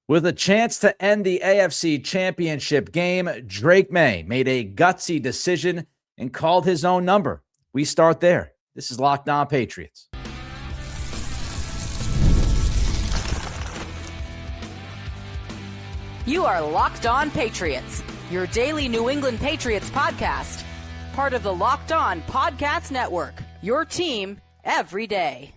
With a chance to end the AFC Championship game, Drake Maye made a gutsy decision and called his own number. We start there. This is Locked On Patriots. You are Locked On Patriots, your daily New England Patriots podcast. Part of the Locked On Podcast Network, your team every day.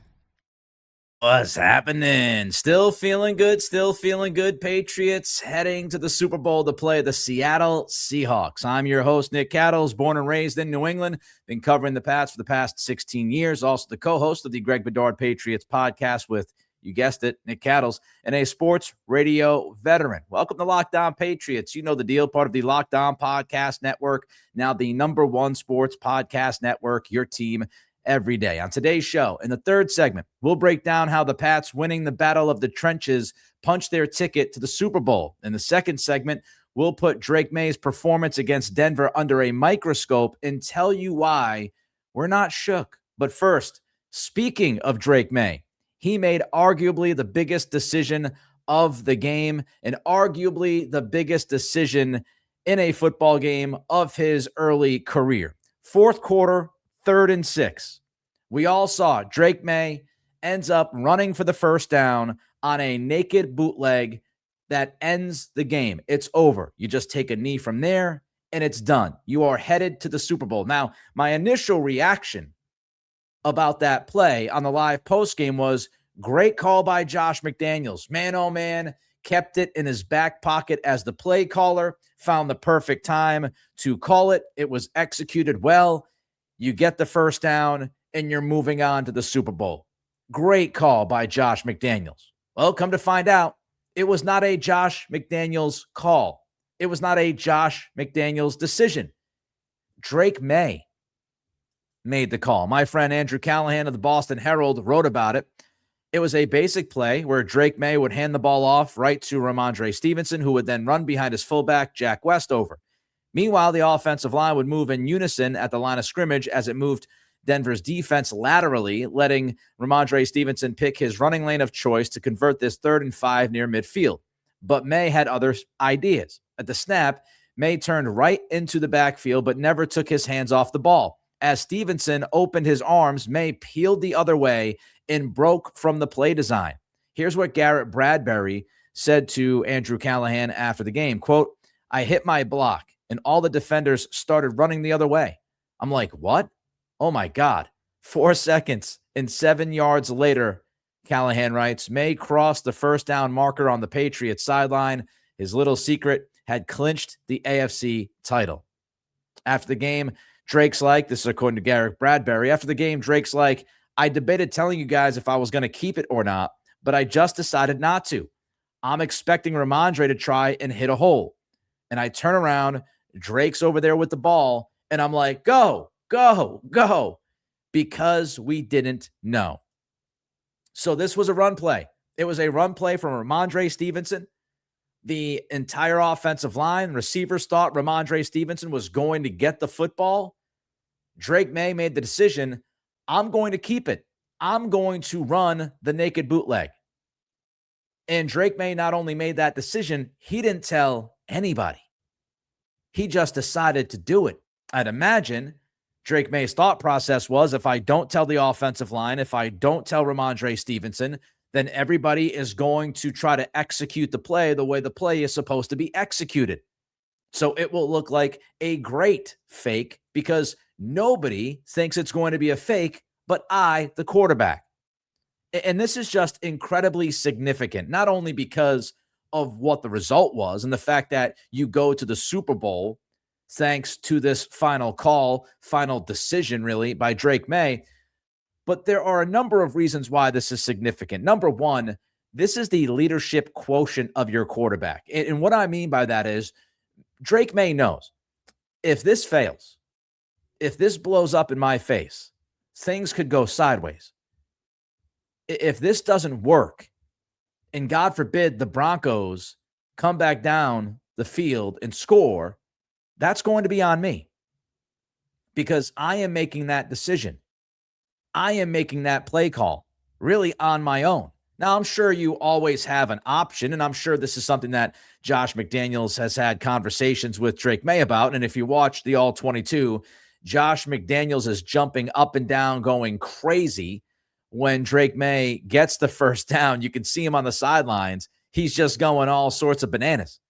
What's happening? Still feeling good, Patriots heading to the Super Bowl to play the Seattle Seahawks. I'm your host, Nick Cattles, born and raised in New England, been covering the Pats for the past 16 years, also the co-host of the Greg Bedard Patriots podcast with, you guessed it, Nick Cattles, and a sports radio veteran. Welcome to Locked On Patriots. You know the deal, part of the Locked On Podcast Network, now the #1 sports podcast network, your team every day. On today's show, in the third segment, we'll break down how the Pats winning the Battle of the Trenches punched their ticket to the Super Bowl. In the second segment, we'll put Drake Maye's performance against Denver under a microscope and tell you why we're not shook. But first, speaking of Drake Maye, he made arguably the biggest decision of the game and arguably the biggest decision in a football game of his early career. Fourth quarter, 3rd and 6. We all saw Drake Maye ends up running for the first down on a naked bootleg that ends the game. It's over. You just take a knee from there and it's done. You are headed to the Super Bowl. Now, my initial reaction about that play on the live postgame was great call by Josh McDaniels. Man, oh man, kept it in his back pocket as the play caller, found the perfect time to call it. It was executed well. You get the first down, and you're moving on to the Super Bowl. Great call by Josh McDaniels. Well, come to find out, it was not a Josh McDaniels call. It was not a Josh McDaniels decision. Drake Maye made the call. My friend Andrew Callahan of the Boston Herald wrote about it. It was a basic play where Drake Maye would hand the ball off right to Ramondre Stevenson, who would then run behind his fullback, Jack Westover. Meanwhile, the offensive line would move in unison at the line of scrimmage as it moved Denver's defense laterally, letting Ramondre Stevenson pick his running lane of choice to convert this 3rd and 5 near midfield. But Maye had other ideas. At the snap, Maye turned right into the backfield but never took his hands off the ball. As Stevenson opened his arms, Maye peeled the other way and broke from the play design. Here's what Garrett Bradbury said to Andrew Callahan after the game. Quote, "I hit my block and all the defenders started running the other way. I'm like, what? Oh my God." 4 seconds and 7 yards later, Callahan writes, Maye crossed the first down marker on the Patriots sideline. His little secret had clinched the AFC title. After the game, Drake's like, this is according to Garrett Bradbury, after the game, Drake's like, "I debated telling you guys if I was going to keep it or not, but I just decided not to. I'm expecting Ramondre to try and hit a hole. And I turn around, Drake's over there with the ball, and I'm like, go, go, go," because we didn't know. So this was a run play. It was a run play from Ramondre Stevenson. The entire offensive line, receivers thought Ramondre Stevenson was going to get the football. Drake Maye made the decision, I'm going to keep it. I'm going to run the naked bootleg. And Drake Maye not only made that decision, he didn't tell anybody. He just decided to do it. I'd imagine Drake Maye's thought process was, if I don't tell the offensive line, if I don't tell Ramondre Stevenson, then everybody is going to try to execute the play the way the play is supposed to be executed. So it will look like a great fake because nobody thinks it's going to be a fake, but I, the quarterback. And this is just incredibly significant, not only because of what the result was and the fact that you go to the Super Bowl thanks to this final call, final decision really by Drake Maye, but there are a number of reasons why this is significant. Number one, this is the leadership quotient of your quarterback. And what I mean by that is Drake Maye knows if this fails, if this blows up in my face, things could go sideways. If this doesn't work, and God forbid the Broncos come back down the field and score, that's going to be on me because I am making that decision. I am making that play call really on my own. Now, I'm sure you always have an option, and I'm sure this is something that Josh McDaniels has had conversations with Drake Maye about. And if you watch the All-22, Josh McDaniels is jumping up and down, going crazy when Drake Maye gets the first down. You can see him on the sidelines. He's just going all sorts of bananas.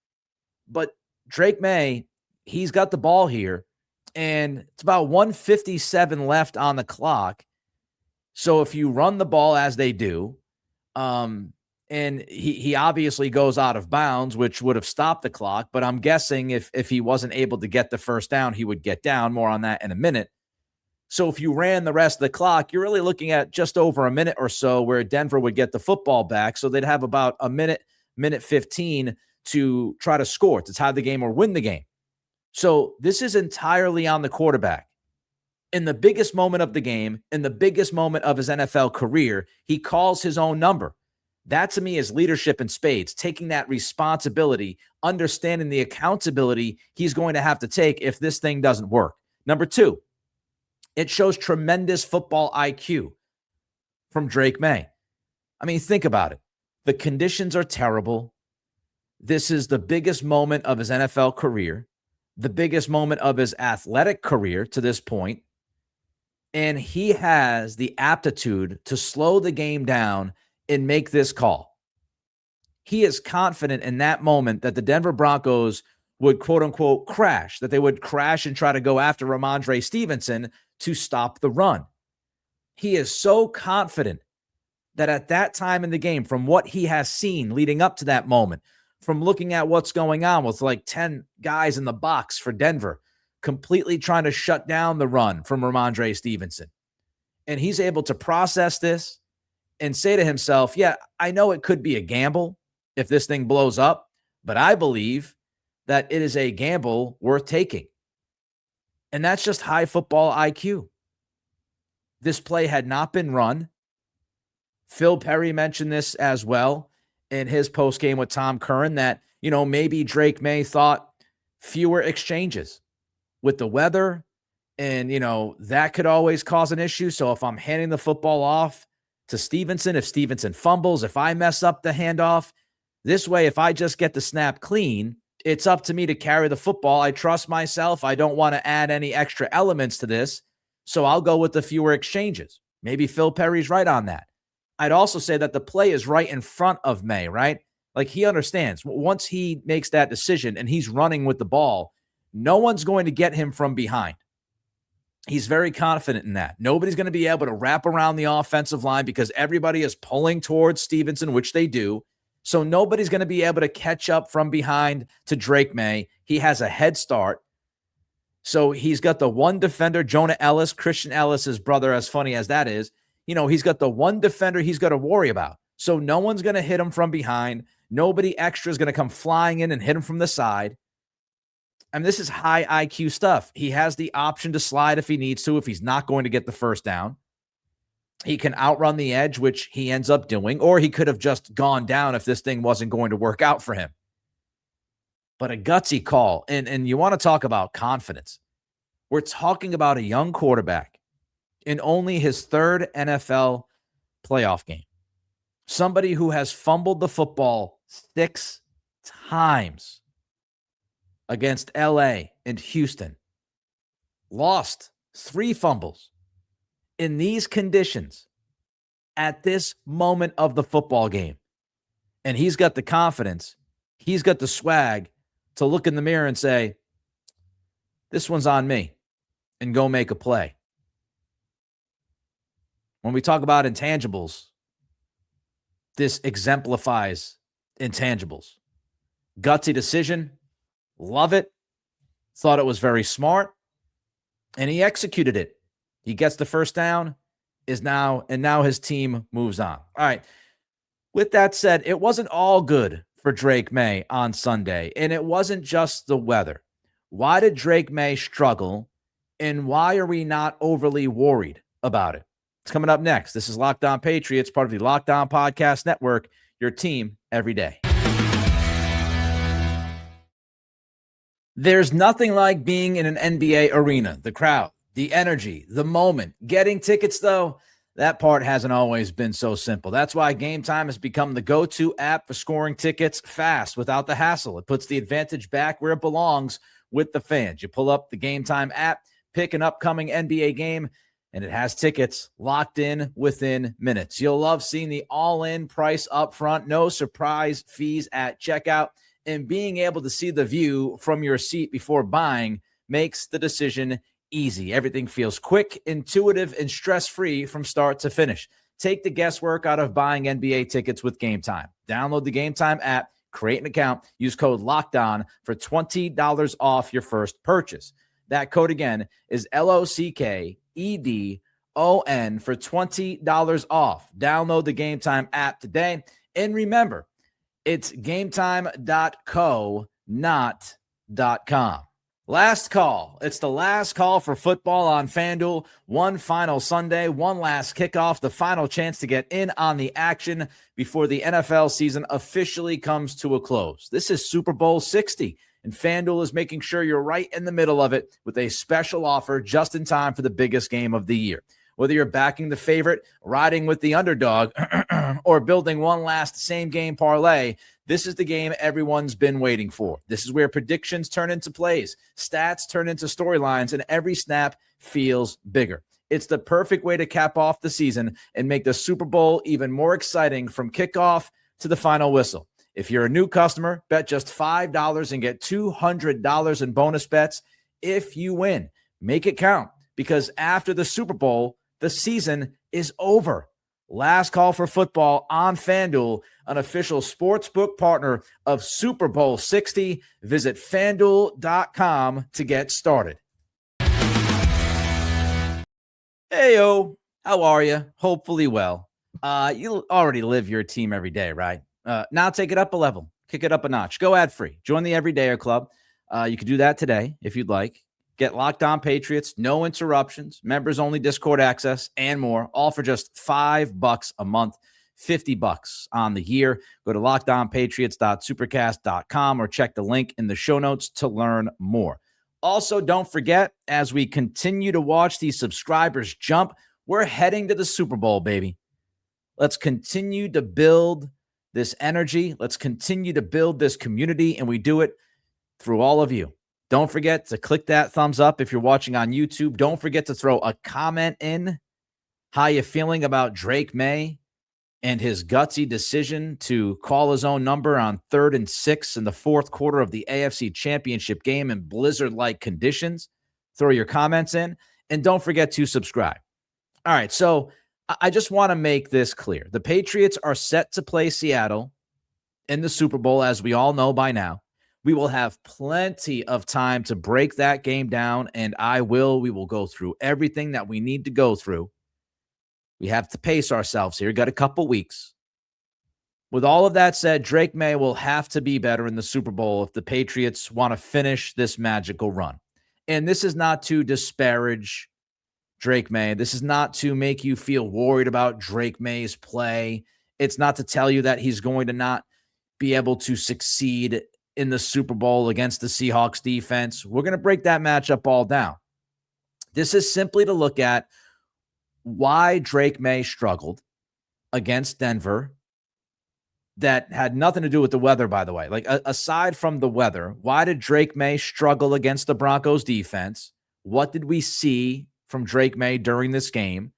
But Drake Maye, he's got the ball here, and it's about 1:57 left on the clock. So if you run the ball as they do, and he obviously goes out of bounds, which would have stopped the clock. But I'm guessing if he wasn't able to get the first down, he would get down. More on that in a minute. So if you ran the rest of the clock, you're really looking at just over a minute or so where Denver would get the football back. So they'd have about a minute 15 to try to score, to tie the game or win the game. So this is entirely on the quarterback. In the biggest moment of the game, in the biggest moment of his NFL career, he calls his own number. That to me is leadership in spades, taking that responsibility, understanding the accountability he's going to have to take if this thing doesn't work. Number two, it shows tremendous football IQ from Drake Maye. I mean, think about it. The conditions are terrible. This is the biggest moment of his NFL career, the biggest moment of his athletic career to this point. And he has the aptitude to slow the game down and make this call. He is confident in that moment that the Denver Broncos would, quote unquote, crash, that they would crash and try to go after Ramondre Stevenson to stop the run. He is so confident that at that time in the game, from what he has seen leading up to that moment, from looking at what's going on with like 10 guys in the box for Denver, completely trying to shut down the run from Ramondre Stevenson. And he's able to process this and say to himself, yeah, I know it could be a gamble if this thing blows up, but I believe that it is a gamble worth taking. And that's just high football IQ. This play had not been run. Phil Perry mentioned this as well in his postgame with Tom Curran that, maybe Drake Maye thought fewer exchanges with the weather, and, that could always cause an issue. So if I'm handing the football off to Stevenson, if Stevenson fumbles, if I mess up the handoff, this way, if I just get the snap clean, it's up to me to carry the football. I trust myself. I don't want to add any extra elements to this. So I'll go with the fewer exchanges. Maybe Phil Perry's right on that. I'd also say that the play is right in front of Maye, right? Like he understands once he makes that decision and he's running with the ball, no one's going to get him from behind. He's very confident in that. Nobody's going to be able to wrap around the offensive line because everybody is pulling towards Stevenson, which they do. So nobody's going to be able to catch up from behind to Drake Maye. He has a head start. So he's got the one defender, Jonah Ellis, Christian Ellis' brother, as funny as that is. He's got the one defender he's got to worry about. So no one's going to hit him from behind. Nobody extra is going to come flying in and hit him from the side. And this is high IQ stuff. He has the option to slide if he needs to, if he's not going to get the first down. He can outrun the edge, which he ends up doing, or he could have just gone down if this thing wasn't going to work out for him. But a gutsy call, and you want to talk about confidence. We're talking about a young quarterback in only his third NFL playoff game. Somebody who has fumbled the football 6 times against LA and Houston. Lost 3 fumbles. In these conditions, at this moment of the football game. And he's got the confidence, he's got the swag to look in the mirror and say, this one's on me, and go make a play. When we talk about intangibles, this exemplifies intangibles. Gutsy decision, love it, thought it was very smart, and he executed it. He gets the first down, and now his team moves on. All right. With that said, it wasn't all good for Drake Maye on Sunday, and it wasn't just the weather. Why did Drake Maye struggle, and why are we not overly worried about it? It's coming up next. This is Locked On Patriots, part of the Locked On Podcast Network, your team every day. There's nothing like being in an NBA arena, the crowd, the energy, the moment. Getting tickets, though, That part hasn't always been so simple. That's why Game Time has become the go-to app for scoring tickets fast without the hassle. It puts the advantage back where it belongs with the fans. You pull up the Game Time app, pick an upcoming NBA game, and it has tickets locked in within minutes. You'll love seeing the all-in price up front, no surprise fees at checkout, and being able to see the view from your seat before buying makes the decision easy. Everything feels quick, intuitive, and stress-free from start to finish. Take the guesswork out of buying NBA tickets with Game Time. Download the Game Time app, create an account, use code LOCKEDON for $20 off your first purchase. That code again is LOCKEDON for $20 off. Download the Game Time app today. And remember, it's gametime.co, not .com. Last call. It's the last call for football on FanDuel. One final Sunday, one last kickoff, the final chance to get in on the action before the NFL season officially comes to a close. This is Super Bowl 60, and FanDuel is making sure you're right in the middle of it with a special offer just in time for the biggest game of the year. Whether you're backing the favorite, riding with the underdog, or building one last same-game parlay, this is the game everyone's been waiting for. This is where predictions turn into plays, stats turn into storylines, and every snap feels bigger. It's the perfect way to cap off the season and make the Super Bowl even more exciting from kickoff to the final whistle. If you're a new customer, bet just $5 and get $200 in bonus bets if you win. Make it count, because after the Super Bowl, the season is over. Last call for football on FanDuel, an official sportsbook partner of Super Bowl 60. Visit FanDuel.com to get started. Heyo, how are you? Hopefully well. You already live your team every day, right? Now take it up a level. Kick it up a notch. Go ad-free. Join the Everydayer Club. You can do that today if you'd like. Get Locked On Patriots, no interruptions, members-only Discord access, and more, all for just $5 a month, $50 on the year. Go to lockedonpatriots.supercast.com or check the link in the show notes to learn more. Also, don't forget, as we continue to watch these subscribers jump, we're heading to the Super Bowl, baby. Let's continue to build this energy. Let's continue to build this community, and we do it through all of you. Don't forget to click that thumbs up if you're watching on YouTube. Don't forget to throw a comment in. How you feeling about Drake Maye and his gutsy decision to call his own number on 3rd and 6 in the fourth quarter of the AFC Championship game in blizzard-like conditions? Throw your comments in, and don't forget to subscribe. All right, so I just want to make this clear. The Patriots are set to play Seattle in the Super Bowl, as we all know by now. We will have plenty of time to break that game down, and we will go through everything that we need to go through. We have to pace ourselves here. Got a couple weeks. With all of that said, Drake Maye will have to be better in the Super Bowl if the Patriots want to finish this magical run. And this is not to disparage Drake Maye. This is not to make you feel worried about Drake Maye's play. It's not to tell you that he's going to not be able to succeed in the Super Bowl against the Seahawks defense. We're going to break that matchup all down. This is simply to look at why Drake Maye struggled against Denver. That had nothing to do with the weather, by the way. Like, aside from the weather, why did Drake Maye struggle against the Broncos defense? What did we see from Drake Maye during this game?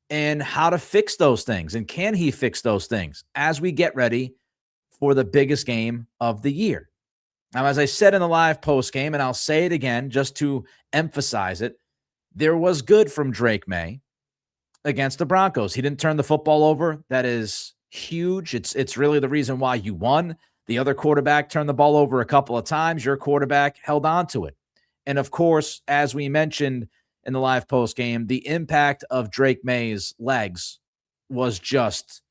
And how to fix those things? And can he fix those things as we get ready for the biggest game of the year? Now, as I said in the live post game, and I'll say it again just to emphasize it, there was good from Drake Maye against the Broncos. He didn't turn the football over. That is huge. It's really the reason why you won. The other quarterback turned the ball over a couple of times. Your quarterback held on to it. And of course, as we mentioned in the live post game, the impact of Drake Maye's legs was just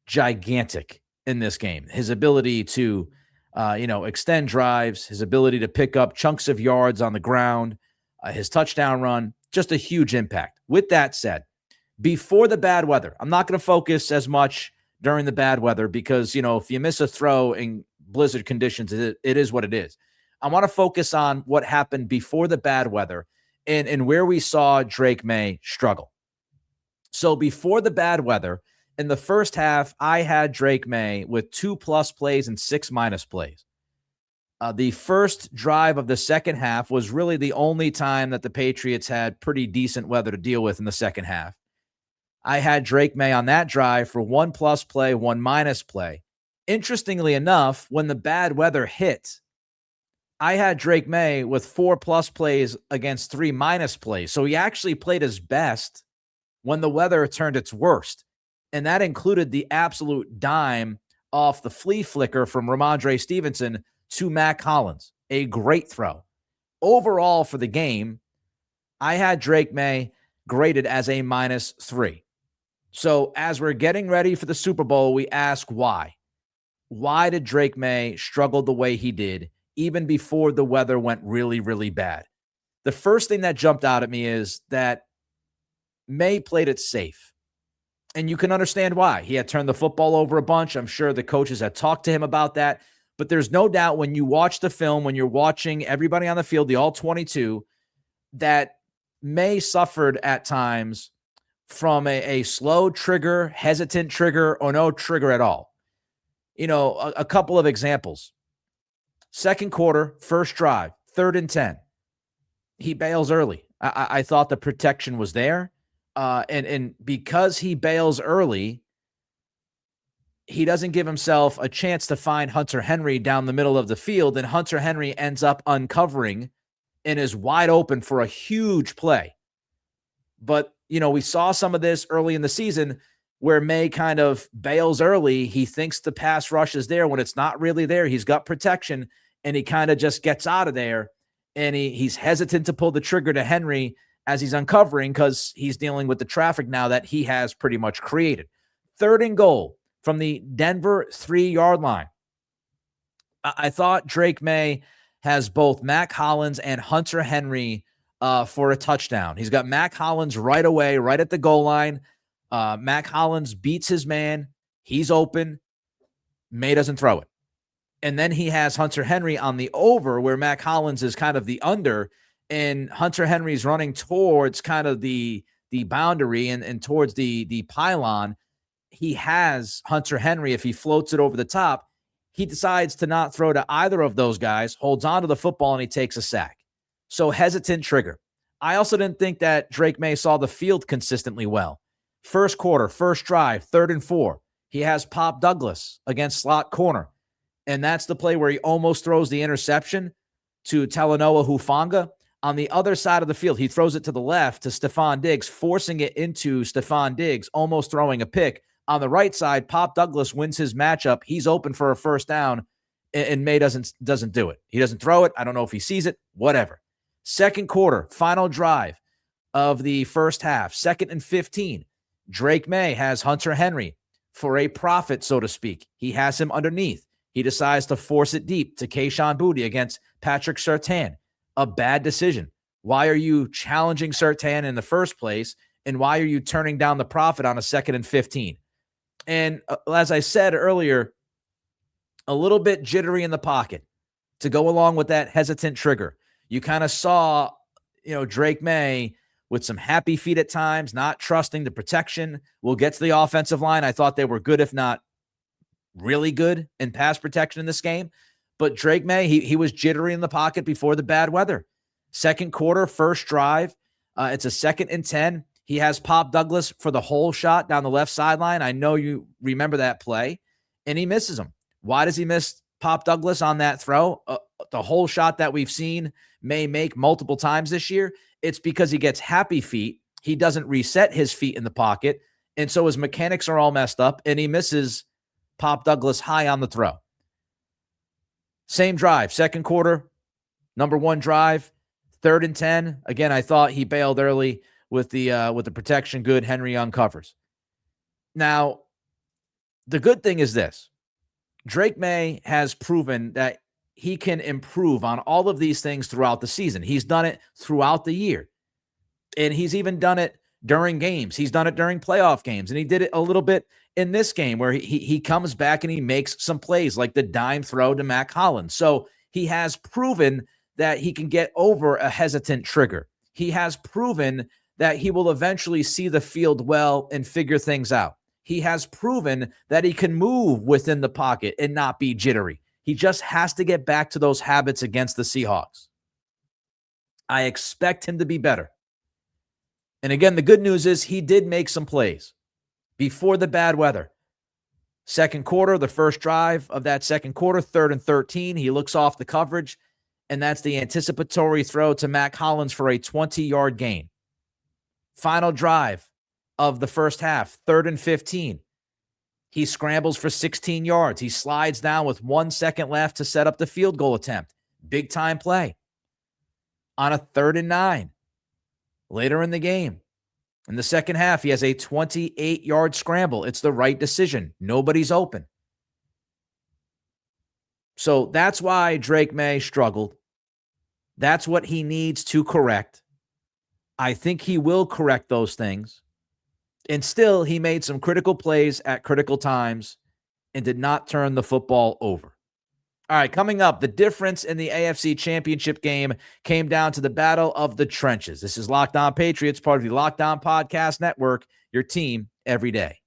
gigantic in this game. His ability to extend drives, his ability to pick up chunks of yards on the ground, his touchdown run, just a huge impact. With that said, before the bad weather, I'm not going to focus as much during the bad weather because, if you miss a throw in blizzard conditions, it is what it is. I want to focus on what happened before the bad weather and where we saw Drake Maye struggle. So before the bad weather, in the first half, I had Drake Maye with 2+ plays and 6- plays. The first drive of the second half was really the only time that the Patriots had pretty decent weather to deal with in the second half. I had Drake Maye on that drive for 1+ play, 1- play. Interestingly enough, when the bad weather hit, I had Drake Maye with 4+ plays against 3- plays. So he actually played his best when the weather turned its worst. And that included the absolute dime off the flea flicker from Ramondre Stevenson to Mac Hollins. A great throw. Overall for the game, I had Drake Maye graded as a -3. So as we're getting ready for the Super Bowl, we ask why. Why did Drake Maye struggle the way he did, even before the weather went really, really bad? The first thing that jumped out at me is that Maye played it safe. And you can understand why. He had turned the football over a bunch. I'm sure the coaches had talked to him about that. But there's no doubt when you watch the film, when you're watching everybody on the field, the all 22, that Maye suffered at times from a slow trigger, hesitant trigger, or no trigger at all. You know, a couple of examples. Second quarter, first drive, 3rd and 10. He bails early. I thought the protection was there. And because he bails early, he doesn't give himself a chance to find Hunter Henry down the middle of the field, and Hunter Henry ends up uncovering and is wide open for a huge play. But, you know, we saw some of this early in the season where Maye kind of bails early. He thinks the pass rush is there when it's not really there. He's got protection, and he kind of just gets out of there, and he's hesitant to pull the trigger to Henry as he's uncovering because he's dealing with the traffic now that he has pretty much created. 3rd and goal from the Denver 3-yard line. I thought Drake Maye has both Mac Hollins and Hunter Henry for a touchdown. He's got Mac Hollins right away, right at the goal line. Mac Hollins beats his man. He's open. Maye doesn't throw it. And then he has Hunter Henry on the over where Mac Hollins is kind of the under, and Hunter Henry's running towards kind of the boundary and towards the pylon. He has Hunter Henry. If he floats it over the top, he decides to not throw to either of those guys, holds onto the football, and he takes a sack. So hesitant trigger. I also didn't think that Drake Maye saw the field consistently well. First quarter, first drive, 3rd and 4. He has Pop Douglas against slot corner. And that's the play where he almost throws the interception to Talanoa Hufanga. On the other side of the field, he throws it to the left to Stephon Diggs, forcing it into Stephon Diggs, almost throwing a pick. On the right side, Pop Douglas wins his matchup. He's open for a first down, and Maye doesn't do it. He doesn't throw it. I don't know if he sees it, whatever. Second quarter, final drive of the first half, 2nd and 15. Drake Maye has Hunter Henry for a profit, so to speak. He has him underneath. He decides to force it deep to Kayshon Boutte against Patrick Surtain. A bad decision. Why are you challenging Surtain in the first place, and why are you turning down the profit on a 2nd and 15? And as I said earlier, a little bit jittery in the pocket to go along with that hesitant trigger. You kind of saw, Drake Maye with some happy feet at times, not trusting the protection. We'll get to the offensive line. I thought they were good, if not really good in pass protection in this game. But Drake Maye, he was jittery in the pocket before the bad weather. Second quarter, first drive. It's a 2nd and 10. He has Pop Douglas for the hole shot down the left sideline. I know you remember that play, and he misses him. Why does he miss Pop Douglas on that throw? The whole shot that we've seen Maye make multiple times this year, it's because he gets happy feet. He doesn't reset his feet in the pocket, and so his mechanics are all messed up, and he misses Pop Douglas high on the throw. Same drive, second quarter, number 1 drive, 3rd and 10. Again, I thought he bailed early with the protection good. Henry uncovers. Now, the good thing is this. Drake Maye has proven that he can improve on all of these things throughout the season. He's done it throughout the year. And he's even done it during games. He's done it during playoff games. And he did it a little bit in this game where he comes back and he makes some plays like the dime throw to Mac Hollins. So he has proven that he can get over a hesitant trigger. He has proven that he will eventually see the field well and figure things out. He has proven that he can move within the pocket and not be jittery. He just has to get back to those habits against the Seahawks. I expect him to be better. And again, the good news is he did make some plays before the bad weather. Second quarter, the first drive of that second quarter, 3rd and 13, he looks off the coverage, and that's the anticipatory throw to Mac Hollins for a 20-yard gain. Final drive of the first half, 3rd and 15. He scrambles for 16 yards. He slides down with 1 second left to set up the field goal attempt. Big time play. On a 3rd and 9. Later in the game, in the second half, he has a 28-yard scramble. It's the right decision. Nobody's open. So that's why Drake Maye struggled. That's what he needs to correct. I think he will correct those things. And still, he made some critical plays at critical times and did not turn the football over. All right, coming up, the difference in the AFC Championship game came down to the battle of the trenches. This is Locked On Patriots, part of the Locked On Podcast Network, your team every day.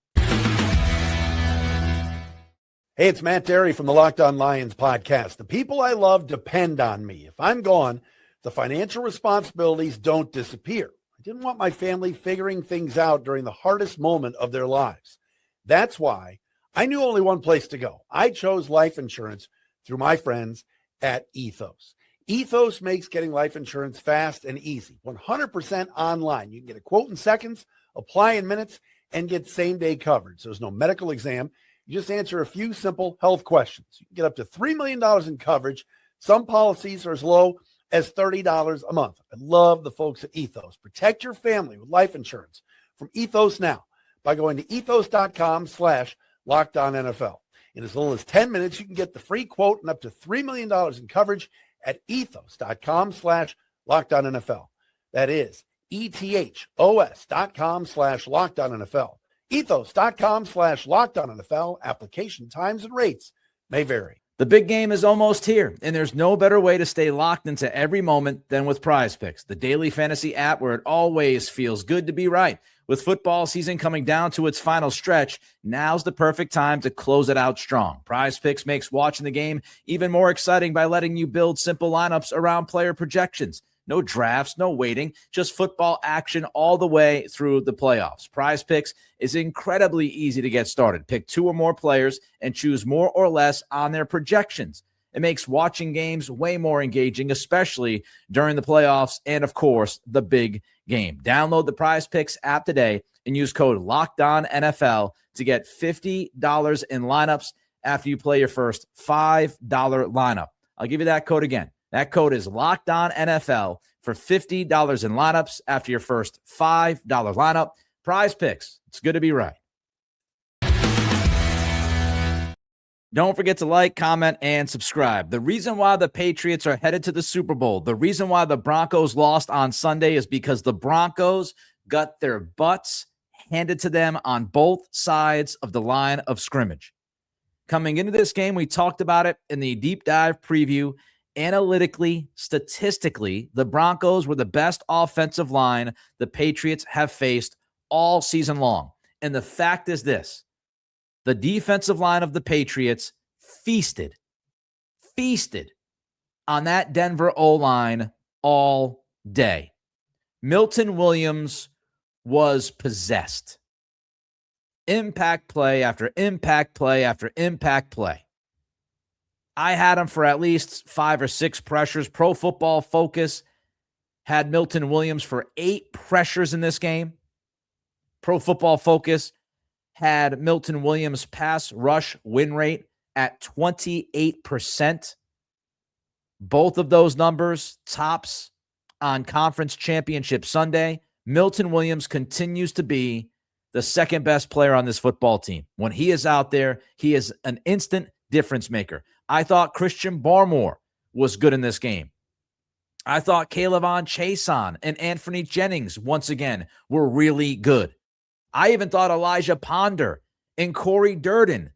Hey, it's Matt Derry from the Locked On Lions podcast. The people I love depend on me. If I'm gone, the financial responsibilities don't disappear. I didn't want my family figuring things out during the hardest moment of their lives. That's why I knew only one place to go. I chose life insurance through my friends at Ethos. Ethos makes getting life insurance fast and easy, 100% online. You can get a quote in seconds, apply in minutes, and get same-day coverage. There's no medical exam. You just answer a few simple health questions. You can get up to $3 million in coverage. Some policies are as low as $30 a month. I love the folks at Ethos. Protect your family with life insurance from Ethos now by going to ethos.com/LockedOnNFL. In as little as 10 minutes, you can get the free quote and up to $3 million in coverage at ethos.com/LockedOnNFL. That is ethos.com/LockedOnNFL. Ethos.com/LockedOnNFL. Application times and rates may vary. The big game is almost here, and there's no better way to stay locked into every moment than with Prize Picks, the daily fantasy app where it always feels good to be right. With football season coming down to its final stretch, now's the perfect time to close it out strong. Prize Picks makes watching the game even more exciting by letting you build simple lineups around player projections. No drafts, no waiting, just football action all the way through the playoffs. Prize Picks is incredibly easy to get started. Pick 2 or more players and choose more or less on their projections. It makes watching games way more engaging, especially during the playoffs and, of course, the big game. Download the Prize Picks app today and use code LOCKEDONNFL to get $50 in lineups after you play your first $5 lineup. I'll give you that code again. That code is LOCKEDONNFL for $50 in lineups after your first $5 lineup. Prize Picks. It's good to be right. Don't forget to like, comment, and subscribe. The reason why the Patriots are headed to the Super Bowl, the reason why the Broncos lost on Sunday is because the Broncos got their butts handed to them on both sides of the line of scrimmage. Coming into this game, we talked about it in the deep dive preview. Analytically, statistically, the Broncos were the best offensive line the Patriots have faced all season long. And the fact is this: the defensive line of the Patriots feasted on that Denver O-line all day. Milton Williams was possessed. Impact play after impact play after impact play. I had him for at least 5 or 6 pressures. Pro Football Focus had Milton Williams for 8 pressures in this game. Pro Football Focus had Milton Williams' pass rush win rate at 28%. Both of those numbers tops on Conference Championship Sunday. Milton Williams continues to be the second best player on this football team. When he is out there, he is an instant difference maker. I thought Christian Barmore was good in this game. I thought K'Lavon Chaisson and Anthony Jennings, once again, were really good. I even thought Elijah Ponder and Corey Durden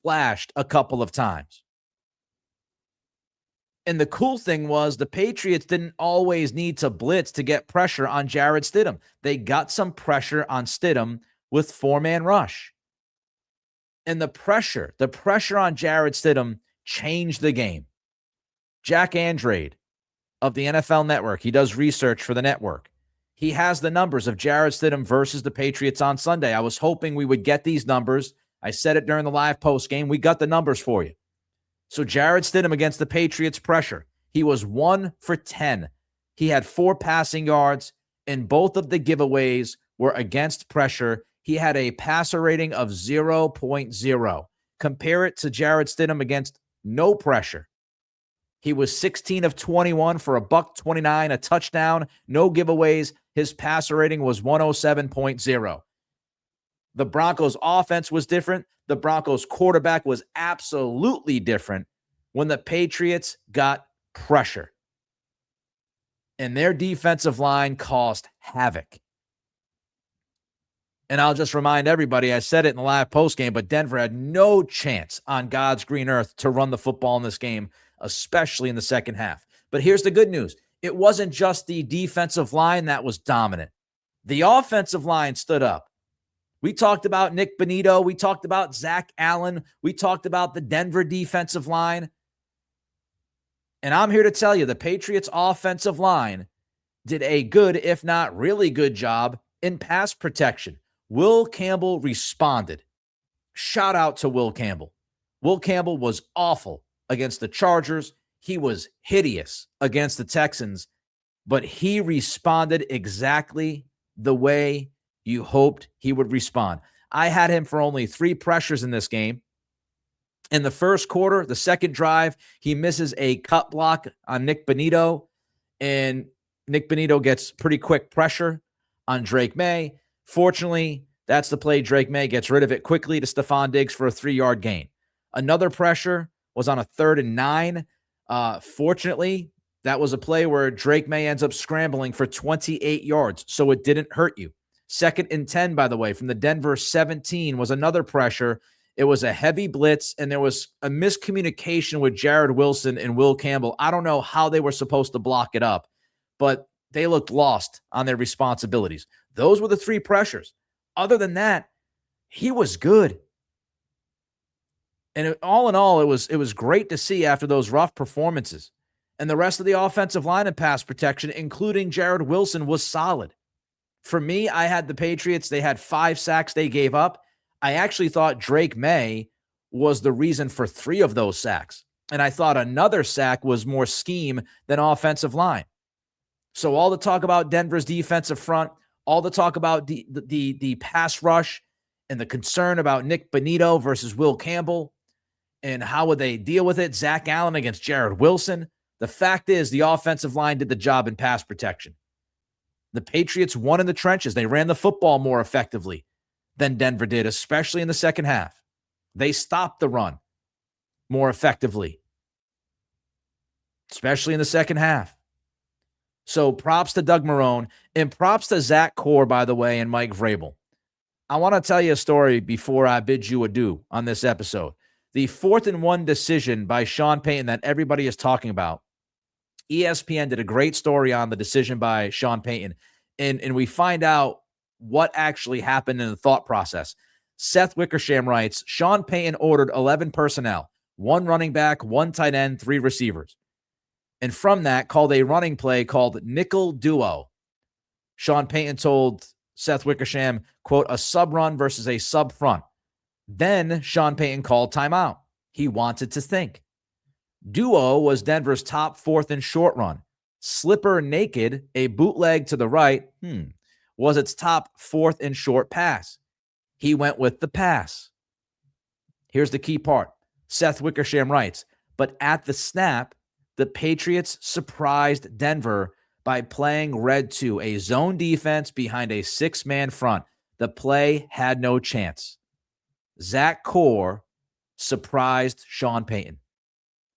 flashed a couple of times. And the cool thing was the Patriots didn't always need to blitz to get pressure on Jarrett Stidham. They got some pressure on Stidham with four-man rush. And the pressure on Jarrett Stidham changed the game. Jack Andrade of the NFL Network, he does research for the network. He has the numbers of Jarrett Stidham versus the Patriots on Sunday. I was hoping we would get these numbers. I said it during the live post game. We got the numbers for you. So Jarrett Stidham against the Patriots pressure, he was 1 for 10. He had 4 passing yards, and both of the giveaways were against pressure. He had a passer rating of 0.0. Compare it to Jarrett Stidham against no pressure. He was 16 of 21 for $129, a touchdown, no giveaways. His passer rating was 107.0. The Broncos offense was different. The Broncos quarterback was absolutely different when the Patriots got pressure. And their defensive line caused havoc. And I'll just remind everybody, I said it in the live postgame, but Denver had no chance on God's green earth to run the football in this game, especially in the second half. But here's the good news. It wasn't just the defensive line that was dominant. The offensive line stood up. We talked about Nick Bonito. We talked about Zach Allen. We talked about the Denver defensive line. And I'm here to tell you, the Patriots offensive line did a good, if not really good job in pass protection. Will Campbell responded. Shout out to Will Campbell. Will Campbell was awful against the Chargers. He was hideous against the Texans, but he responded exactly the way you hoped he would respond. I had him for only 3 pressures in this game. In the first quarter, the second drive, he misses a cut block on Nick Bonito, and Nick Bonito gets pretty quick pressure on Drake Maye. Fortunately, that's the play. Drake Maye gets rid of it quickly to Stephon Diggs for a 3-yard gain. Another pressure was on a 3rd and 9. Fortunately, that was a play where Drake Maye ends up scrambling for 28 yards, so it didn't hurt you. 2nd and 10, by the way, from the Denver 17 was another pressure. It was a heavy blitz, and there was a miscommunication with Jared Wilson and Will Campbell. I don't know how they were supposed to block it up, but they looked lost on their responsibilities. Those were the 3 pressures. Other than that, he was good. And all in all, it was great to see after those rough performances. And the rest of the offensive line and pass protection, including Jared Wilson, was solid. For me, I had the Patriots. They had 5 sacks they gave up. I actually thought Drake Maye was the reason for 3 of those sacks. And I thought another sack was more scheme than offensive line. So all the talk about Denver's defensive front, all the talk about the pass rush and the concern about Nick Bonito versus Will Campbell and how would they deal with it, Zach Allen against Jared Wilson. The fact is the offensive line did the job in pass protection. The Patriots won in the trenches. They ran the football more effectively than Denver did, especially in the second half. They stopped the run more effectively, especially in the second half. So props to Doug Marrone and props to Zak Kuhr, by the way, and Mike Vrabel. I want to tell you a story before I bid you adieu on this episode. The 4th and 1 decision by Sean Payton that everybody is talking about. ESPN did a great story on the decision by Sean Payton, and we find out what actually happened in the thought process. Seth Wickersham writes, Sean Payton ordered 11 personnel, 1 running back, 1 tight end, 3 receivers. And from that, called a running play called nickel duo. Sean Payton told Seth Wickersham, quote, a sub run versus a sub front. Then Sean Payton called timeout. He wanted to think. Duo was Denver's top 4th and short run. Slipper naked, a bootleg to the right, was its top 4th and short pass. He went with the pass. Here's the key part. Seth Wickersham writes, but at the snap, the Patriots surprised Denver by playing red 2, a zone defense behind a 6-man front. The play had no chance. Zak Kuhr surprised Sean Payton.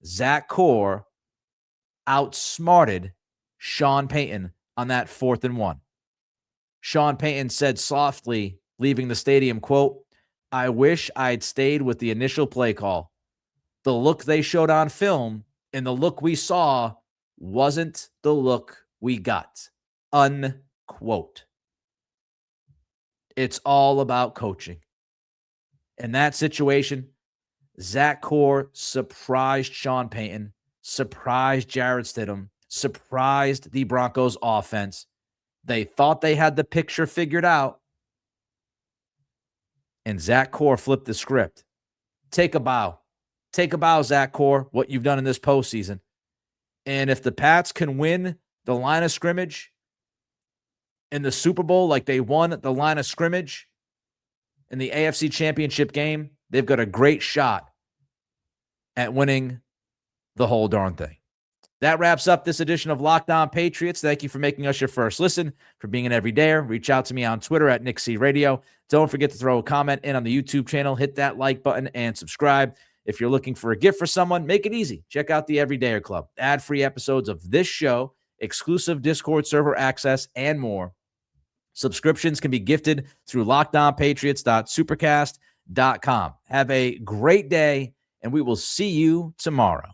Zak Kuhr outsmarted Sean Payton on that 4th and 1. Sean Payton said softly, leaving the stadium, quote, I wish I'd stayed with the initial play call. The look they showed on film And the look we saw wasn't the look we got. Unquote. It's all about coaching. In that situation, Zak Kuhr surprised Sean Payton, surprised Jarrett Stidham, surprised the Broncos offense. They thought they had the picture figured out. And Zak Kuhr flipped the script. Take a bow. Take a bow, Zak Kuhr, what you've done in this postseason. And if the Pats can win the line of scrimmage in the Super Bowl like they won the line of scrimmage in the AFC Championship game, they've got a great shot at winning the whole darn thing. That wraps up this edition of Locked On Patriots. Thank you for making us your first listen, for being an everydayer. Reach out to me on Twitter at NickCRadio. Don't forget to throw a comment in on the YouTube channel. Hit that like button and subscribe. If you're looking for a gift for someone, make it easy. Check out the Everydayer Club. Ad-free episodes of this show, exclusive Discord server access, and more. Subscriptions can be gifted through LockedOnPatriots.supercast.com. Have a great day, and we will see you tomorrow.